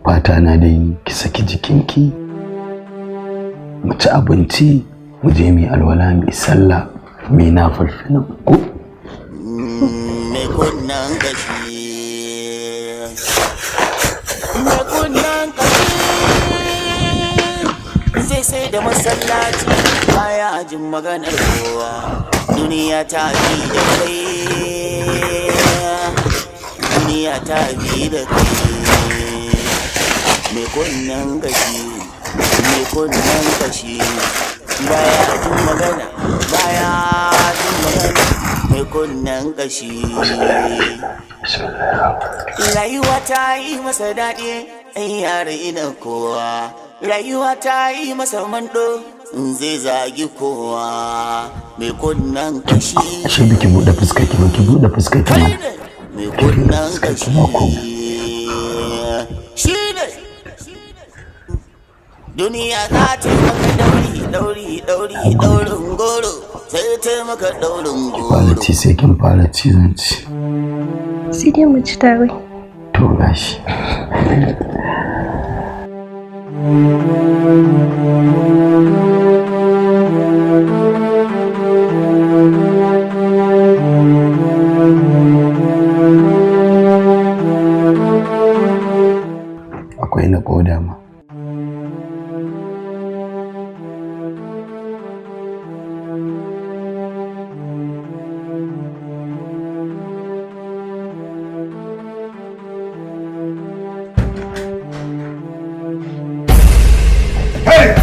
fata na dai ki saki jikinki mu ci abinci mu je mu alwala mu sallah me na farfina ko me kunnan gashi me kunnan gashi sai da masallaci baya jin maganar kowa duniya ta bi da kai duniya ta bi da kai me kunnan gashi me kunnan gashi baya jin magana me kunnan gashi rayuwa ta yi masa daɗi ɗan yare ina kowa rayuwa ta yi masa mando zai zagi kowa me kunnan gashi ashe biki buɗe fuskar ki baki buɗe fuskar ki mana me kunnan gashi shi ne duniya za ta maka daurin goro sai ta maka daurin goro quality sai kin fara cizon ci sai dai mu ci tare to gashi akwai na koda ma Hey!